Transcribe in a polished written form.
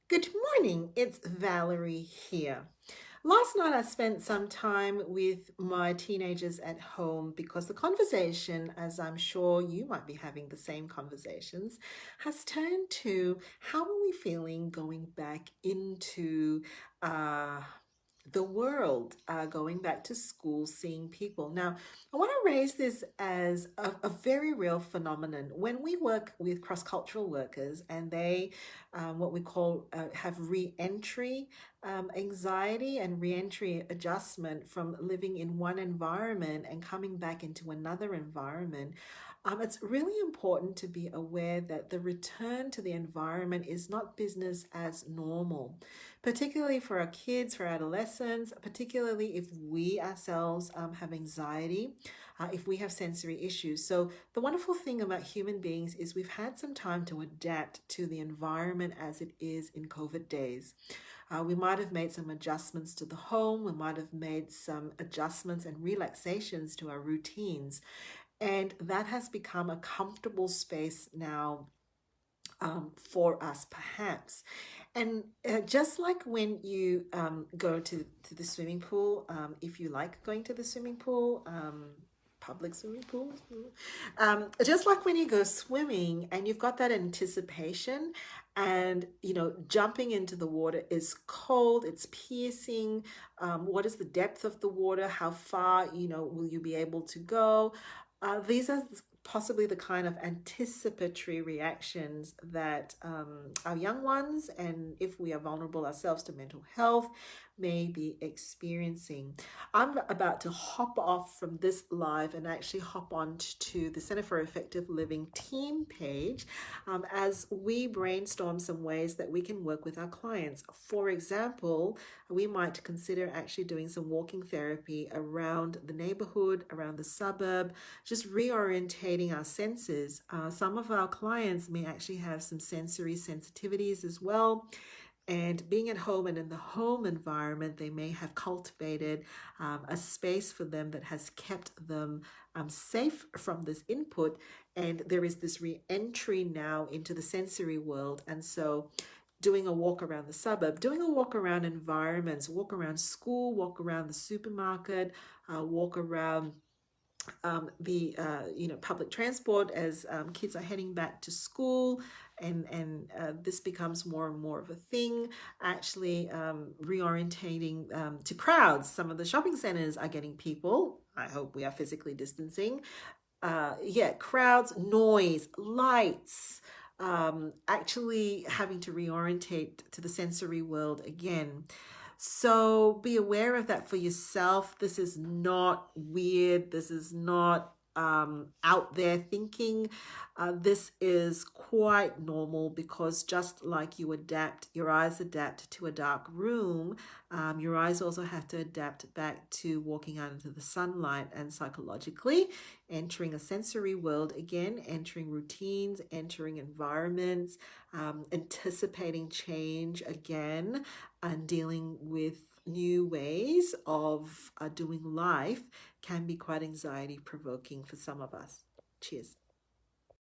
Good morning, it's Valerie here. Last night I spent some time with my teenagers at home because the conversation, as I'm sure you might be having the same conversations, has turned to how are we feeling going back into uh, the world, going back to school, seeing people. Now, I want to raise this as a very real phenomenon. When we work with cross cultural workers and they, what we call, have re-entry anxiety and re-entry adjustment from living in one environment and coming back into another environment, it's really important to be aware that the return to the environment is not business as normal, particularly for our kids, for adolescents, particularly if we ourselves have anxiety, if we have sensory issues. So, the wonderful thing about human beings is we've had some time to adapt to the environment as it is in COVID days. We might have made some adjustments to the home, we might have made some adjustments and relaxations to our routines, and that has become a comfortable space now for us, perhaps. And just like when you go to the swimming pool, if you like going to the swimming pool, public swimming pools, just like when you go swimming and you've got that anticipation, and jumping into the water is cold, it's piercing. What is the depth of the water? How far, will you be able to go? These are possibly the kind of anticipatory reactions that our young ones, and if we are vulnerable ourselves to mental health, may be experiencing. I'm about to hop off from this live and actually hop on to the Center for Effective Living team page as we brainstorm some ways that we can work with our clients. For example, we might consider actually doing some walking therapy around the neighborhood, around the suburb, just reorientating our senses. Some of our clients may actually have some sensory sensitivities as well. And being at home and in the home environment, they may have cultivated a space for them that has kept them safe from this input. And there is this re entry now into the sensory world. And so, doing a walk around the suburb, doing a walk around environments, walk around school, walk around the supermarket, walk around the public transport as kids are heading back to school, and this becomes more and more of a thing. Actually, reorientating to crowds. Some of the shopping centers are getting people. I hope we are physically distancing. Yeah, crowds, noise, lights. Actually having to reorientate to the sensory world again. So be aware of that for yourself. This is not weird. This is not out there thinking. This is quite normal because just like you adapt, your eyes adapt to a dark room, your eyes also have to adapt back to walking out into the sunlight and psychologically entering a sensory world again, entering routines, entering environments, anticipating change again, and dealing with new ways of doing life can be quite anxiety provoking for some of us. Cheers.